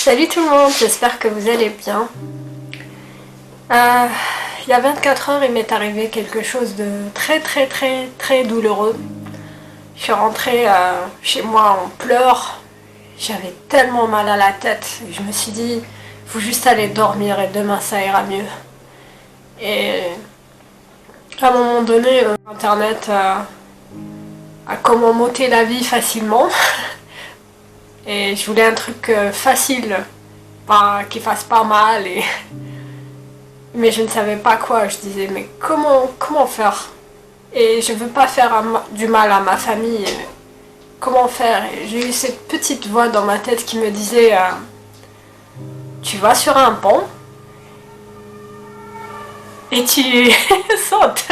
Salut tout le monde, j'espère que vous allez bien. Il y a 24 heures, il m'est arrivé quelque chose de très douloureux. Je suis rentrée chez moi en pleurs. J'avais tellement mal à la tête. Je me suis dit, il faut juste aller dormir et demain ça ira mieux. Et à un moment donné, Internet a comment m'ôter la vie facilement. Et je voulais un truc facile, pas qui fasse pas mal. Mais je ne savais pas quoi. Je disais, mais comment faire? Et je veux pas faire du mal à ma famille. Comment faire? Et j'ai eu cette petite voix dans ma tête qui me disait, tu vas sur un pont et tu sautes.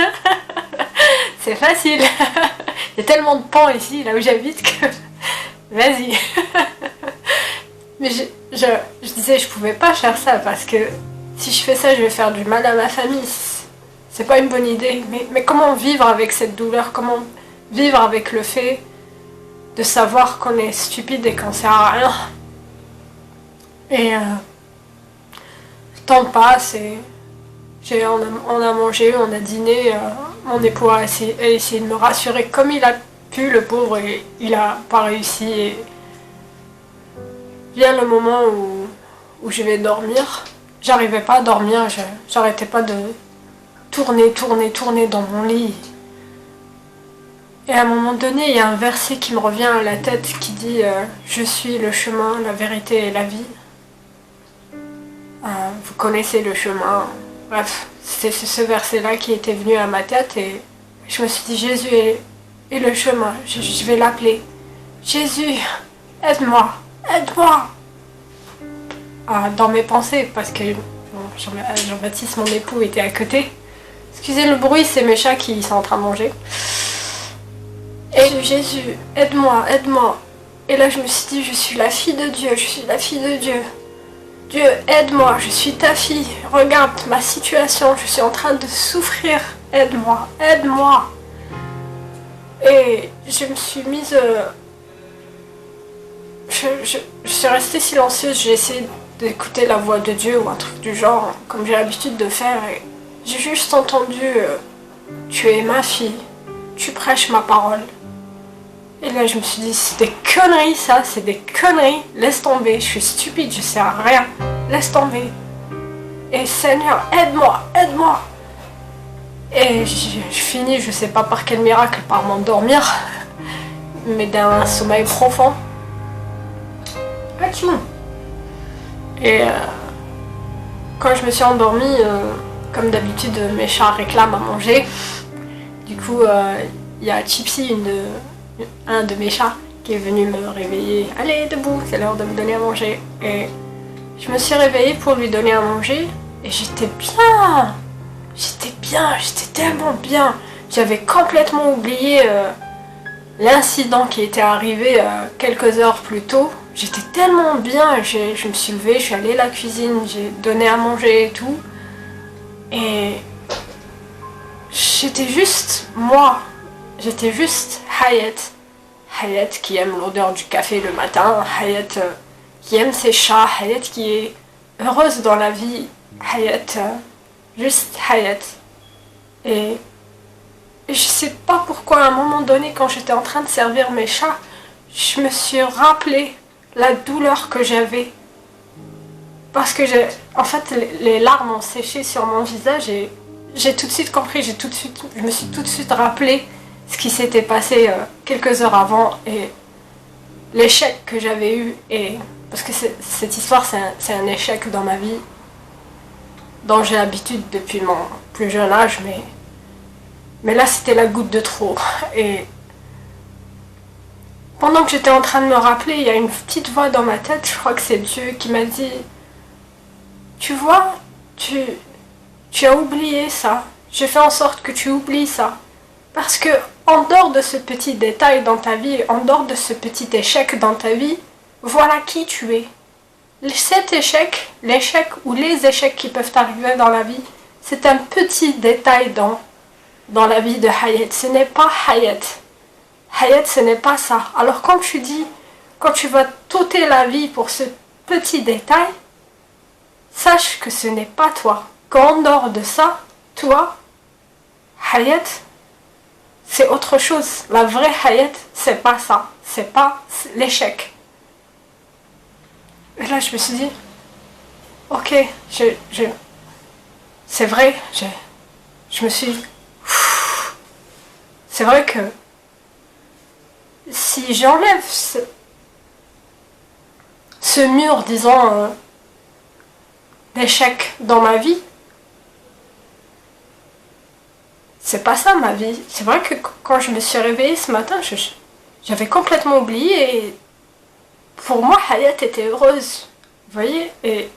C'est facile. Il y a tellement de ponts ici, là où j'habite, que vas-y. Mais je disais, je pouvais pas faire ça parce que si je fais ça, je vais faire du mal à ma famille. C'est pas une bonne idée. Mais comment vivre avec cette douleur? Comment vivre avec le fait de savoir qu'on est stupide et qu'on sert à rien? Et le temps passe et on a mangé, on a dîné. Mon époux a essayé de me rassurer comme il a pu, le pauvre, et il a pas réussi. Et vient le moment où je vais dormir. J'arrivais pas à dormir, j'arrêtais pas de tourner dans mon lit. Et à un moment donné, il y a un verset qui me revient à la tête qui dit je suis le chemin, la vérité et la vie. Vous connaissez le chemin. Bref, c'est ce verset-là qui était venu à ma tête et je me suis dit, Jésus est le chemin. Je vais l'appeler. Jésus, aide-moi, aide-moi. Dans mes pensées, parce que Jean-Baptiste, mon époux, était à côté. Excusez le bruit, c'est mes chats qui sont en train de manger. Et Jésus, aide-moi, aide-moi. Et là, je me suis dit, je suis la fille de Dieu, je suis la fille de Dieu. Dieu, aide-moi, je suis ta fille. Regarde ma situation, je suis en train de souffrir. Aide-moi, aide-moi. Et je me suis mise... Je suis restée silencieuse, j'ai essayé d'écouter la voix de Dieu ou un truc du genre, comme j'ai l'habitude de faire. Et j'ai juste entendu tu es ma fille, tu prêches ma parole. Et là, je me suis dit, c'est des conneries, ça, c'est des conneries. Laisse tomber, je suis stupide, je sers à rien. Laisse tomber. Et Seigneur, aide-moi, aide-moi. Et je finis, je sais pas par quel miracle, par m'endormir, mais d'un sommeil profond. Et quand je me suis endormie, comme d'habitude, mes chats réclament à manger. Du coup, il y a Chipsy, un de mes chats, qui est venu me réveiller. Allez, debout, c'est l'heure de me donner à manger. Et je me suis réveillée pour lui donner à manger. Et j'étais bien. J'étais tellement bien. J'avais complètement oublié l'incident qui était arrivé quelques heures plus tôt. J'étais tellement bien. Je me suis levée, je suis allée à la cuisine, j'ai donné à manger et tout. Et j'étais juste moi. J'étais juste Hayat. Hayat qui aime l'odeur du café le matin. Hayat qui aime ses chats. Hayat qui est heureuse dans la vie. Hayat, juste Hayat. Et je sais pas pourquoi à un moment donné, quand j'étais en train de servir mes chats, je me suis rappelé la douleur que j'avais. Parce que en fait, les larmes ont séché sur mon visage et j'ai tout de suite compris, je me suis tout de suite rappelé ce qui s'était passé quelques heures avant et l'échec que j'avais eu. Et parce que cette histoire, c'est un échec dans ma vie dont j'ai l'habitude depuis mon plus jeune âge, mais là c'était la goutte de trop. Et pendant que j'étais en train de me rappeler, il y a une petite voix dans ma tête, je crois que c'est Dieu, qui m'a dit, tu vois, tu as oublié ça, j'ai fait en sorte que tu oublies ça. Parce que en dehors de ce petit détail dans ta vie, en dehors de ce petit échec dans ta vie, voilà qui tu es. Cet échec, l'échec ou les échecs qui peuvent arriver dans la vie, c'est un petit détail dans la vie de Hayat. Ce n'est pas Hayat. Hayat, ce n'est pas ça. Alors quand tu vas t'ôter la vie pour ce petit détail, sache que ce n'est pas toi. Qu'en dehors de ça, toi, Hayat, c'est autre chose. La vraie Hayat, c'est pas ça. C'est pas l'échec. Et là, je me suis dit, ok, c'est vrai, je me suis... C'est vrai que si j'enlève ce mur, disons, d'échec dans ma vie, c'est pas ça ma vie. C'est vrai que quand je me suis réveillée ce matin, j'avais complètement oublié et pour moi, Hayat était heureuse. Vous voyez? Et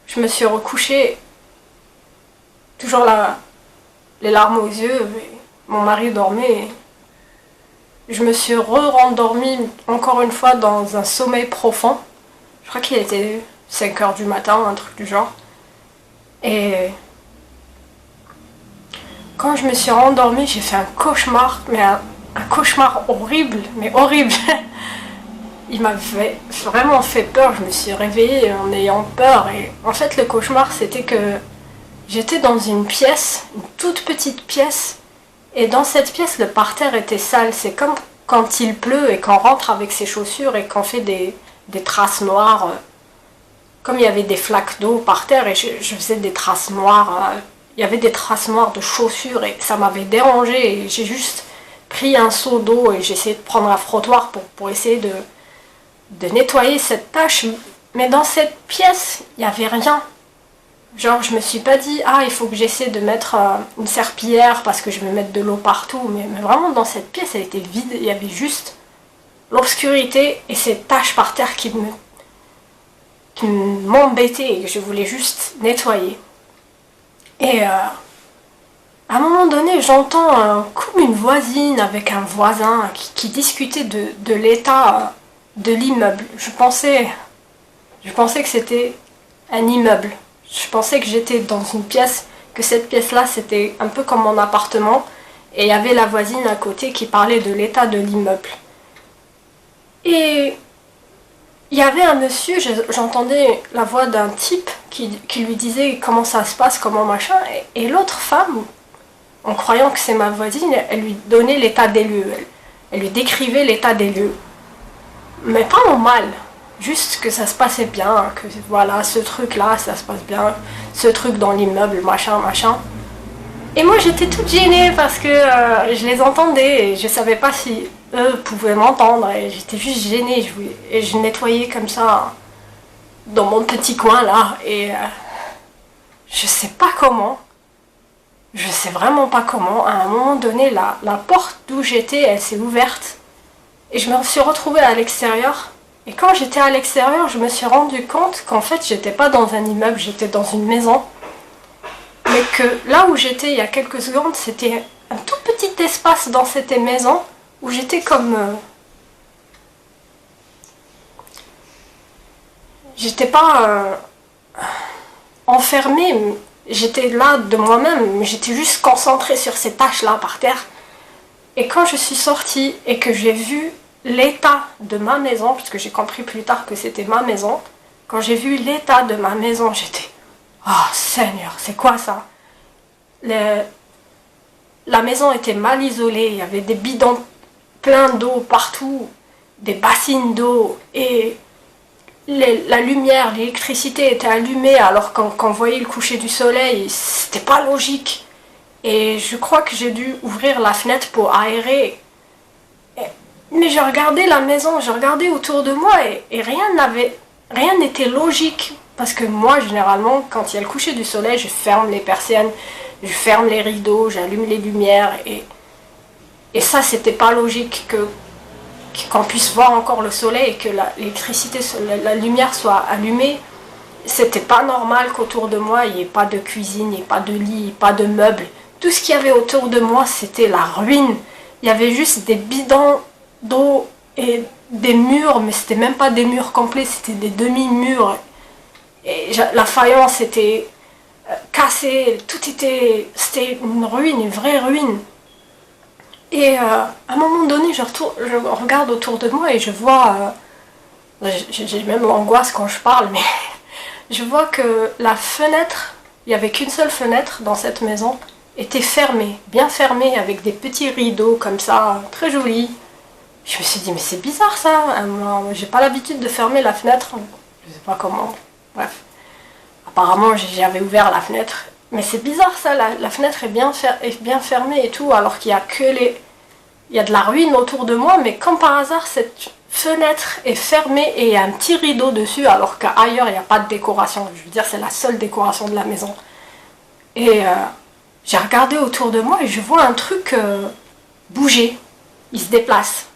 je me suis recouchée, toujours là, les larmes aux yeux, et mon mari dormait. Et je me suis re-rendormie encore une fois dans un sommeil profond. Je crois qu'il était 5 heures du matin, un truc du genre. Et quand je me suis rendormie, j'ai fait un cauchemar, mais un cauchemar horrible, mais horrible. Il m'avait vraiment fait peur, je me suis réveillée en ayant peur. Et en fait, le cauchemar, c'était que j'étais dans une pièce, une toute petite pièce, et dans cette pièce, le parterre était sale. C'est comme quand il pleut et qu'on rentre avec ses chaussures et qu'on fait des traces noires. Comme il y avait des flaques d'eau par terre et je faisais des traces noires. Il y avait des traces noires de chaussures et ça m'avait dérangé. Et j'ai juste pris un seau d'eau et j'ai essayé de prendre un frottoir pour essayer de nettoyer cette tache. Mais dans cette pièce, il n'y avait rien. Genre, je me suis pas dit, ah, il faut que j'essaie de mettre une serpillière parce que je vais mettre de l'eau partout. Mais vraiment, dans cette pièce, elle était vide. Il y avait juste l'obscurité et ces taches par terre qui m'embêtaient et que je voulais juste nettoyer. Et à un moment donné, j'entends comme une voisine avec un voisin qui discutait de l'état de l'immeuble. Je pensais que c'était un immeuble. Je pensais que j'étais dans une pièce, que cette pièce-là, c'était un peu comme mon appartement. Et il y avait la voisine à côté qui parlait de l'état de l'immeuble. Et il y avait un monsieur, j'entendais la voix d'un type qui lui disait comment ça se passe, comment machin. Et l'autre femme, en croyant que c'est ma voisine, elle lui donnait l'état des lieux. Elle lui décrivait l'état des lieux. Mais pas en mal. Juste que ça se passait bien, que voilà, ce truc-là, ça se passe bien, ce truc dans l'immeuble, machin, machin. Et moi, j'étais toute gênée parce que je les entendais et je savais pas si eux pouvaient m'entendre. Et j'étais juste gênée et je nettoyais comme ça dans mon petit coin là. Et je sais pas comment, je sais vraiment pas comment, à un moment donné, la porte d'où j'étais, elle s'est ouverte. Et je me suis retrouvée à l'extérieur. Et quand j'étais à l'extérieur, je me suis rendu compte qu'en fait, j'étais pas dans un immeuble, j'étais dans une maison. Mais que là où j'étais il y a quelques secondes, c'était un tout petit espace dans cette maison où j'étais comme... j'étais pas enfermée, j'étais là de moi-même, mais j'étais juste concentrée sur ces tâches-là par terre. Et quand je suis sortie et que j'ai vu l'état de ma maison, parce que j'ai compris plus tard que c'était ma maison, quand j'ai vu l'état de ma maison, j'étais... Oh Seigneur, c'est quoi ça? La maison était mal isolée, il y avait des bidons pleins d'eau partout, des bassines d'eau, et la lumière, l'électricité était allumée alors qu'on voyait le coucher du soleil, c'était pas logique. Et je crois que j'ai dû ouvrir la fenêtre pour aérer. Mais je regardais la maison, je regardais autour de moi et rien n'était logique. Parce que moi, généralement, quand il y a le coucher du soleil, je ferme les persiennes, je ferme les rideaux, j'allume les lumières. Et ça, c'était pas logique qu'on puisse voir encore le soleil et que l'électricité, la lumière soit allumée. C'était pas normal qu'autour de moi, il n'y ait pas de cuisine, il n'y ait pas de lit, pas de meubles. Tout ce qu'il y avait autour de moi, c'était la ruine. Il y avait juste des bidons d'eau et des murs, mais c'était même pas des murs complets, c'était des demi-murs. Et la faïence était cassée, c'était une ruine, une vraie ruine. Et à un moment donné, je regarde autour de moi et je vois J'ai même l'angoisse quand je parle, mais je vois que la fenêtre, il n'y avait qu'une seule fenêtre dans cette maison, était fermée, bien fermée, avec des petits rideaux comme ça, très jolis. Je me suis dit, mais c'est bizarre ça, j'ai pas l'habitude de fermer la fenêtre, je sais pas comment, bref. Apparemment j'avais ouvert la fenêtre, mais c'est bizarre ça, la fenêtre est bien fermée et tout, alors qu'il y a il y a de la ruine autour de moi, mais comme par hasard cette fenêtre est fermée et il y a un petit rideau dessus, alors qu'ailleurs il n'y a pas de décoration, je veux dire c'est la seule décoration de la maison. Et j'ai regardé autour de moi et je vois un truc bouger, il se déplace,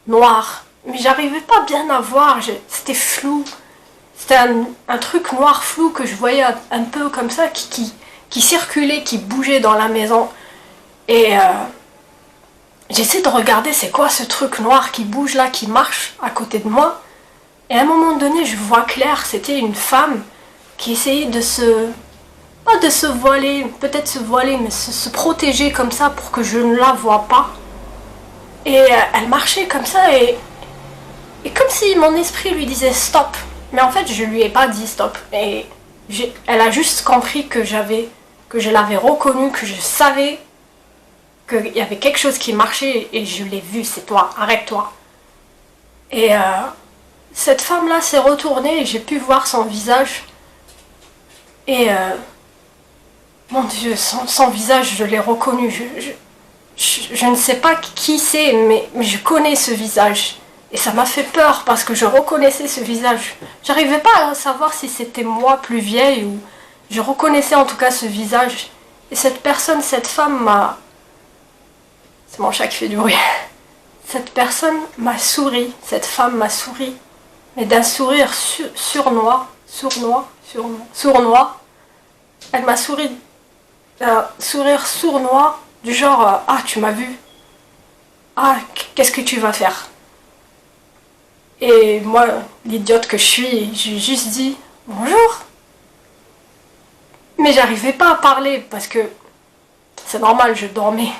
noir, mais j'arrivais pas bien à voir, c'était flou, c'était un truc noir flou que je voyais un peu comme ça, qui circulait, qui bougeait dans la maison. Et j'essaie de regarder c'est quoi ce truc noir qui bouge là, qui marche à côté de moi. Et à un moment donné, je vois clair, c'était une femme qui essayait pas de se voiler, peut-être se voiler, mais se protéger comme ça pour que je ne la vois pas. Et elle marchait comme ça et comme si mon esprit lui disait stop. Mais en fait, je lui ai pas dit stop. Et elle a juste compris que je l'avais reconnue, que je savais qu'il y avait quelque chose qui marchait et je l'ai vu, c'est toi, arrête-toi. Et cette femme-là s'est retournée et j'ai pu voir son visage. Et mon Dieu, son visage, je l'ai reconnu. Je ne sais pas qui c'est, mais je connais ce visage. Et ça m'a fait peur parce que je reconnaissais ce visage. J'arrivais pas à savoir si c'était moi plus vieille ou... Je reconnaissais en tout cas ce visage. Et cette personne, cette femme m'a... C'est mon chat qui fait du bruit. Cette personne m'a souri. Cette femme m'a souri. Mais d'un sourire sournois. Elle m'a souri d'un sourire sournois du genre ah, tu m'as vu. Ah, qu'est-ce que tu vas faire? Et moi, l'idiote que je suis, j'ai juste dit bonjour. Mais j'arrivais pas à parler parce que c'est normal, je dormais.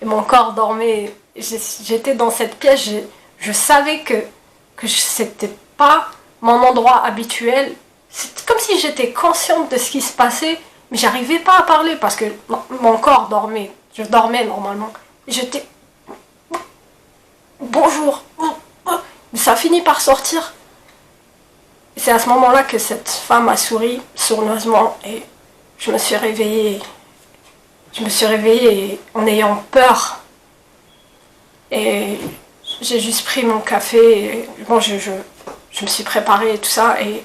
Et mon corps dormait. J'étais dans cette pièce, je savais que c'était pas mon endroit habituel. C'est comme si j'étais consciente de ce qui se passait, mais j'arrivais pas à parler parce que mon corps dormait. Je dormais normalement. J'étais bonjour. Mais ça a fini par sortir. Et c'est à ce moment-là que cette femme a souri sournoisement et je me suis réveillée. Je me suis réveillée en ayant peur. Et j'ai juste pris mon café. Et, bon, je me suis préparée et tout ça. Et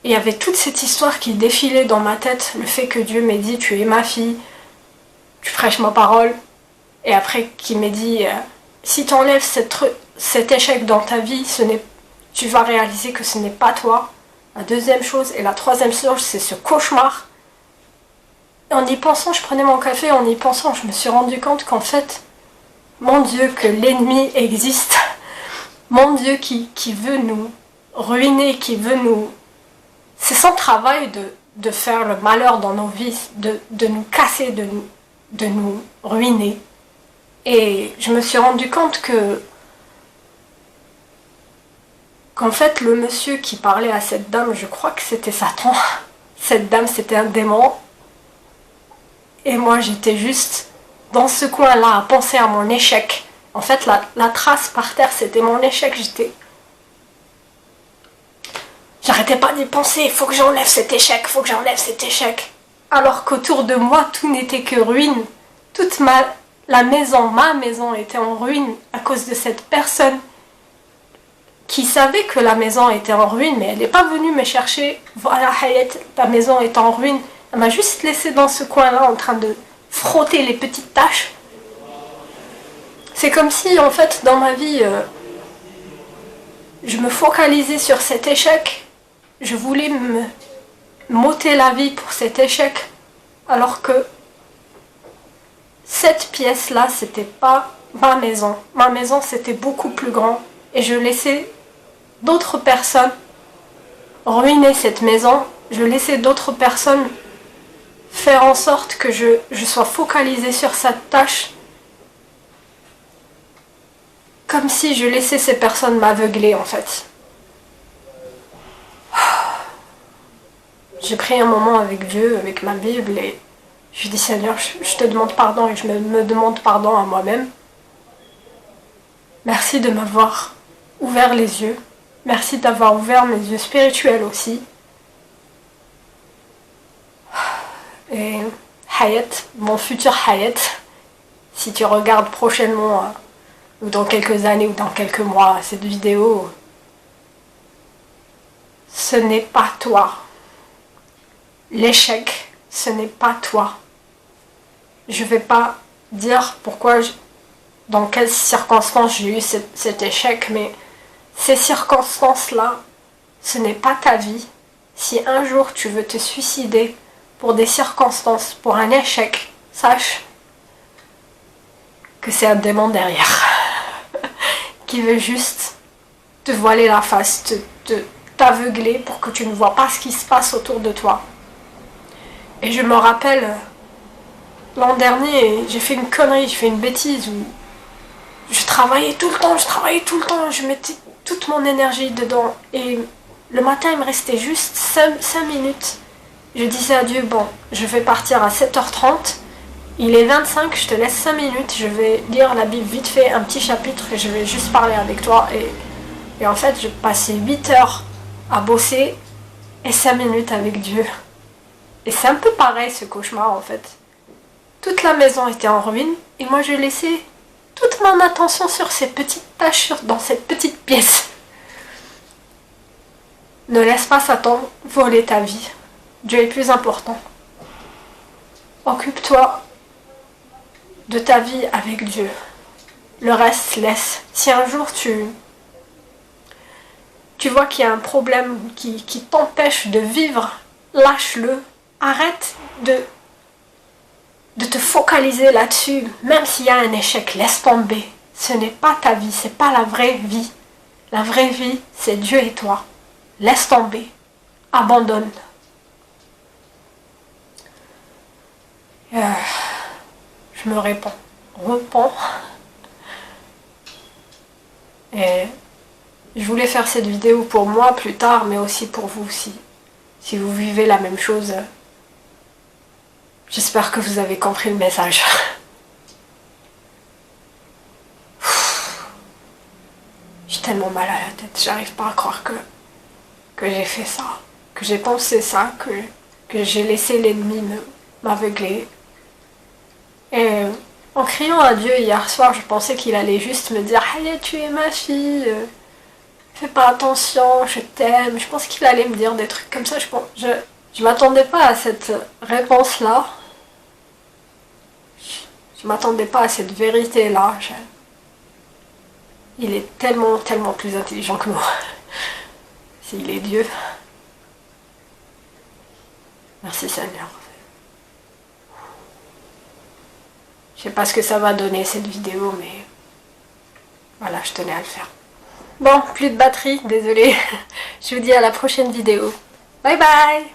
il y avait toute cette histoire qui défilait dans ma tête. Le fait que Dieu m'ait dit, tu es ma fille, tu prêches ma parole. Et après qu'il m'ait dit, si tu enlèves cet échec dans ta vie, tu vas réaliser que ce n'est pas toi. La deuxième chose et la troisième chose, c'est ce cauchemar. Et en y pensant, je prenais mon café, en y pensant, je me suis rendu compte qu'en fait, mon Dieu, que l'ennemi existe. Mon Dieu qui veut nous ruiner, qui veut nous... C'est son travail de faire le malheur dans nos vies, de nous casser, de nous ruiner. Et je me suis rendu compte qu'en fait, le monsieur qui parlait à cette dame, je crois que c'était Satan. Cette dame, c'était un démon. Et moi, j'étais juste dans ce coin-là à penser à mon échec. En fait, la trace par terre, c'était mon échec. J'arrêtais pas d'y penser, il faut que j'enlève cet échec, il faut que j'enlève cet échec. Alors qu'autour de moi, tout n'était que ruine. Ma maison était en ruine à cause de cette personne qui savait que la maison était en ruine, mais elle n'est pas venue me chercher. Voilà, Hayat, ta maison est en ruine. Elle m'a juste laissé dans ce coin-là en train de frotter les petites taches. C'est comme si, en fait, dans ma vie, je me focalisais sur cet échec. Je voulais m'ôter la vie pour cet échec, alors que cette pièce-là, c'était pas ma maison. Ma maison, c'était beaucoup plus grand. Et je laissais d'autres personnes ruiner cette maison. Je laissais d'autres personnes faire en sorte que je sois focalisée sur cette tâche. Comme si je laissais ces personnes m'aveugler, en fait. j'ai pris un moment avec Dieu, avec ma Bible, et je lui dis Seigneur, je te demande pardon et je me demande pardon à moi-même. Merci de m'avoir ouvert les yeux. Merci d'avoir ouvert mes yeux spirituels aussi. Et Hayat, mon futur Hayat, si tu regardes prochainement ou dans quelques années ou dans quelques mois cette vidéo, ce n'est pas toi. L'échec, ce n'est pas toi. Je ne vais pas dire pourquoi, dans quelles circonstances j'ai eu cet échec, mais ces circonstances-là, ce n'est pas ta vie. Si un jour tu veux te suicider pour des circonstances, pour un échec, sache que c'est un démon derrière qui veut juste te voiler la face, t'aveugler pour que tu ne vois pas ce qui se passe autour de toi. Et je me rappelle, l'an dernier, j'ai fait une connerie, j'ai fait une bêtise où je travaillais tout le temps, je mettais toute mon énergie dedans. Et le matin, il me restait juste 5 minutes. Je disais à Dieu, bon, je vais partir à 7h30, il est 25, je te laisse 5 minutes, je vais lire la Bible vite fait, un petit chapitre, et je vais juste parler avec toi. Et en fait, j'ai passé 8 heures à bosser et 5 minutes avec Dieu. Et c'est un peu pareil ce cauchemar en fait. Toute la maison était en ruine et moi je laissais toute mon attention sur ces petites tâches, dans cette petite pièce. Ne laisse pas Satan voler ta vie. Dieu est plus important. Occupe-toi de ta vie avec Dieu. Le reste, laisse. Si un jour tu vois qu'il y a un problème qui t'empêche de vivre, lâche-le. Arrête de te focaliser là-dessus. Même s'il y a un échec, laisse tomber. Ce n'est pas ta vie, c'est pas la vraie vie. La vraie vie, c'est Dieu et toi. Laisse tomber. Abandonne. Je me réponds. Repens. Et je voulais faire cette vidéo pour moi plus tard, mais aussi pour vous aussi. Si vous vivez la même chose, j'espère que vous avez compris le message. J'ai tellement mal à la tête, j'arrive pas à croire que j'ai fait ça, que j'ai pensé ça, que j'ai laissé l'ennemi m'aveugler. Et en criant à Dieu hier soir, je pensais qu'il allait juste me dire « Hayat, tu es ma fille, fais pas attention, je t'aime ». Je pense qu'il allait me dire des trucs comme ça. Je m'attendais pas à cette réponse-là. Je m'attendais pas à cette vérité-là. Il est tellement, tellement plus intelligent que moi. S'il est Dieu. Merci Seigneur. Je sais pas ce que ça va donner cette vidéo, mais voilà, je tenais à le faire. Bon, plus de batterie, désolée. Je vous dis à la prochaine vidéo. Bye bye!